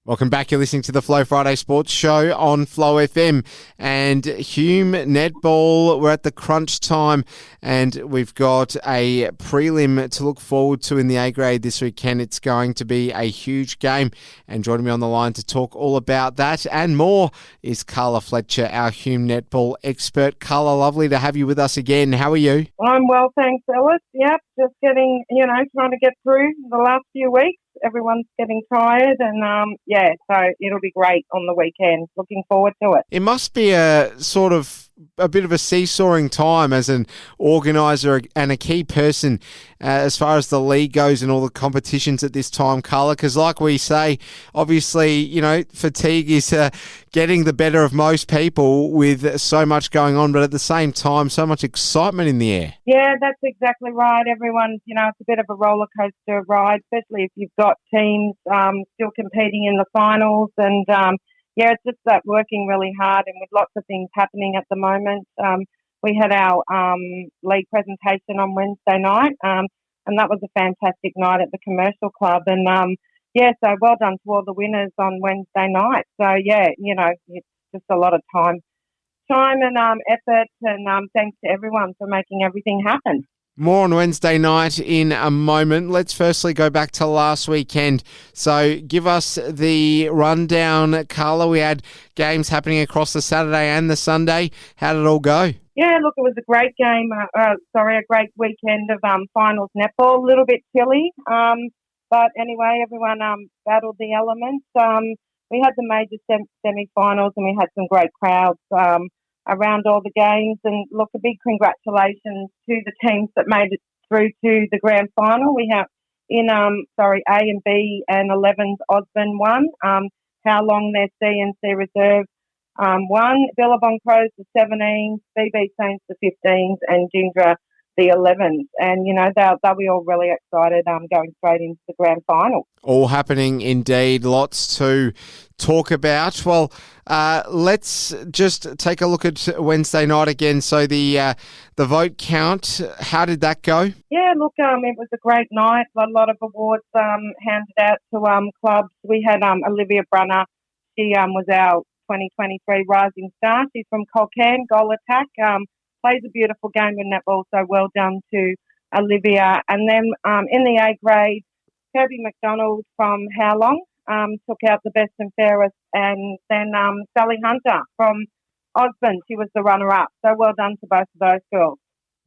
Welcome back. You're listening to the Flow Friday Sports Show on Flow FM. And Hume Netball, we're at the crunch time and we've got a prelim to look forward to in the A grade this weekend. It's going to be a huge game. And joining me on the line to talk all about that and more is Carla Fletcher, our Hume Netball expert. Carla, lovely to have you with us again. How are you? I'm well, thanks, Ellis. Yep, just getting, trying to get through the last few weeks. Everyone's getting tired and, so it'll be great on the weekend. Looking forward to it. It must be a bit of a seesawing time as an organiser and a key person as far as the league goes and all the competitions at this time, Carla, because like we say, obviously, fatigue is getting the better of most people with so much going on, but at the same time, so much excitement in the air. Yeah, that's exactly right. Everyone's, it's a bit of a roller coaster ride, especially if you've got teams still competing in the finals and, it's just that working really hard and with lots of things happening at the moment. We had our league presentation on Wednesday night, and that was a fantastic night at the Commercial Club. And, so well done to all the winners on Wednesday night. So, it's just a lot of time and effort, and thanks to everyone for making everything happen. More on Wednesday night in a moment. Let's firstly go back to last weekend. So give us the rundown, Carla. We had games happening across the Saturday and the Sunday. How did it all go? Yeah, look, it was a great game. A great weekend of finals netball. A little bit chilly, but anyway, everyone battled the elements. We had the major semi-finals and we had some great crowds around all the games, and look, a big congratulations to the teams that made it through to the grand final. We have in A and B and 11's Osborne won, Howlong their C and C reserve won, Billabong Crows the 17s, BB Saints the 15s, and Jindera the 11s, and they'll be all really excited going straight into the grand final. All happening indeed, lots to talk about. Well, let's just take a look at Wednesday night again. So the vote count, how did that go? Yeah, look, it was a great night. A lot of awards handed out to clubs. We had Olivia Brunner. She was our 2023 Rising Star. She's from Colcan, goal attack. Plays a beautiful game with netball, so well done to Olivia. And then in the A grade, Kirby McDonald from Howlong took out the best and fairest, and then Sally Hunter from Osborne, she was the runner-up. So well done to both of those girls.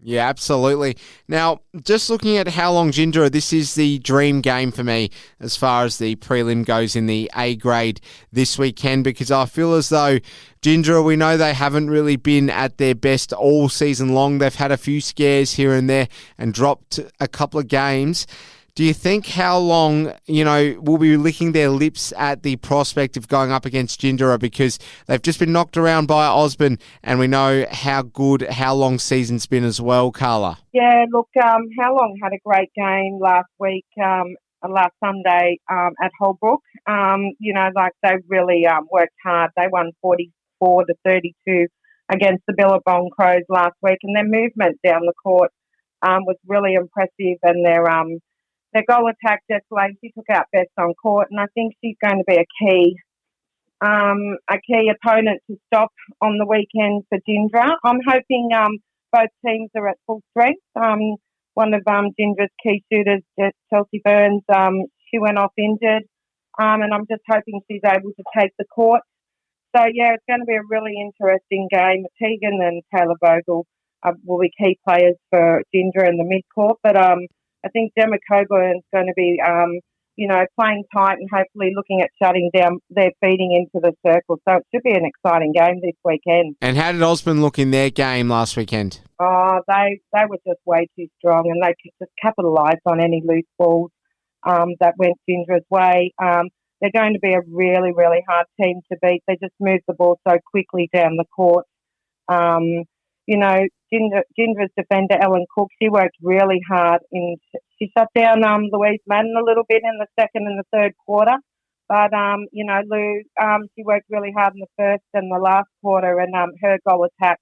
Yeah, absolutely. Now, just looking at Howlong Jindera, this is the dream game for me as far as the prelim goes in the A grade this weekend, because I feel as though Jindera, we know they haven't really been at their best all season long. They've had a few scares here and there and dropped a couple of games. Do you think Howlong, will be licking their lips at the prospect of going up against Jindera, because they've just been knocked around by Osborne, and we know how good Howlong's season's been as well, Carla? Yeah, look, Howlong had a great game last week, last Sunday at Holbrook. They really worked hard. They won 44-32 against the Billabong Crows last week, and their movement down the court was really impressive, and their goal attack, Jess Lacey, took out best on court, and I think she's going to be a key opponent to stop on the weekend for Jindera. I'm hoping both teams are at full strength. One of Jindera's key shooters, Chelsea Burns, she went off injured, and I'm just hoping she's able to take the court. So, it's going to be a really interesting game. Tegan and Taylor Vogel will be key players for Jindera in the mid-court, but I think Gemma Coburn's going to be, playing tight and hopefully looking at shutting down their feeding into the circle. So it should be an exciting game this weekend. And how did Osborne look in their game last weekend? Oh, they were just way too strong, and they could just capitalise on any loose balls that went Jindera's way. They're going to be a really, really hard team to beat. They just move the ball so quickly down the court. Jindera's defender, Ellen Cook, she worked really hard. She shut down Louise Madden a little bit in the second and the third quarter. But, Lou, she worked really hard in the first and the last quarter, and her goal attack,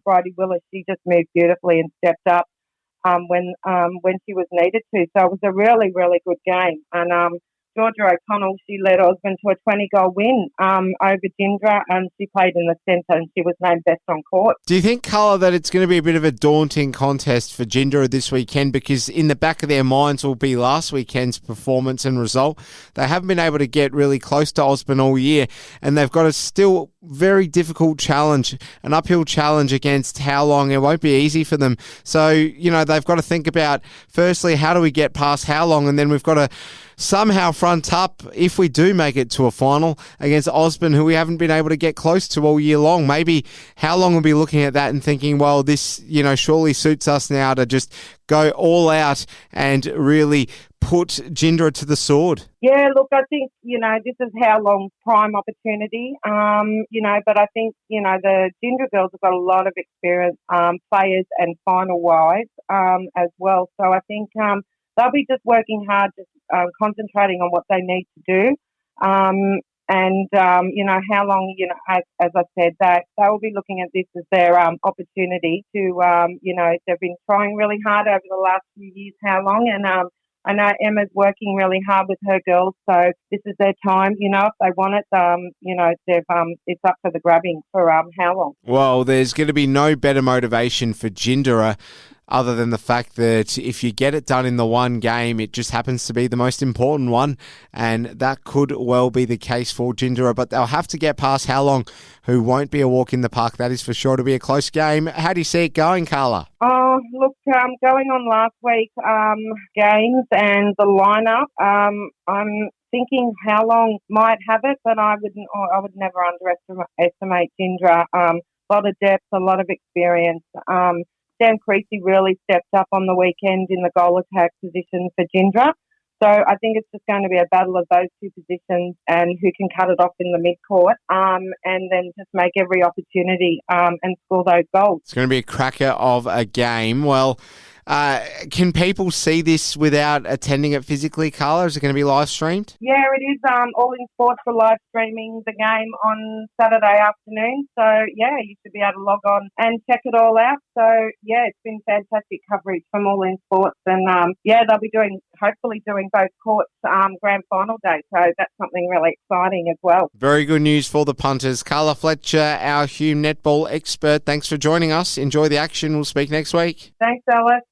Bridie Willis, she just moved beautifully and stepped up when she was needed to. So it was a really, really good game. And Georgia O'Connell, she led Osborne to a 20-goal win over Jindera, and she played in the centre and she was named best on court. Do you think, Carla, that it's going to be a bit of a daunting contest for Jindera this weekend, because in the back of their minds will be last weekend's performance and result? They haven't been able to get really close to Osborne all year, and they've got a still very difficult challenge, an uphill challenge against Howlong. It won't be easy for them. So, they've got to think about, firstly, how do we get past Howlong, and then we've got to somehow front up if we do make it to a final against Osborne, who we haven't been able to get close to all year long. Maybe Howlong will be looking at that and thinking, well, this, surely suits us now to just go all out and really put Jindera to the sword. Yeah, look, I think, this is Howlong's prime opportunity, but I think, the Jindera girls have got a lot of experience, players and final-wise as well. So I think they'll be just working hard, just concentrating on what they need to do. Howlong, as I said, that they will be looking at this as their opportunity to, they've been trying really hard over the last few years, Howlong, and I know Emma's working really hard with her girls, so this is their time. If they want it, it's up for the grabbing for Howlong. Well, there's going to be no better motivation for Jindera other than the fact that if you get it done in the one game, it just happens to be the most important one, and that could well be the case for Jindera, but they'll have to get past Howlong, who won't be a walk in the park. That is for sure to be a close game. How do you see it going, Carla? Oh, look, going on last week's games and the lineup, I'm thinking Howlong might have it, but I would never underestimate Jindera. A lot of depth, a lot of experience. Sam Creasy really stepped up on the weekend in the goal attack position for Jindera. So I think it's just going to be a battle of those two positions and who can cut it off in the mid-court and then just make every opportunity and score those goals. It's going to be a cracker of a game. Well, can people see this without attending it physically, Carla? Is it going to be live streamed? Yeah, it is. All in Sports for live streaming the game on Saturday afternoon. So, yeah, you should be able to log on and check it all out. So, yeah, it's been fantastic coverage from All in Sports. And, they'll be hopefully doing both courts grand final day. So that's something really exciting as well. Very good news for the punters. Carla Fletcher, our Hume Netball expert, thanks for joining us. Enjoy the action. We'll speak next week. Thanks, Alice.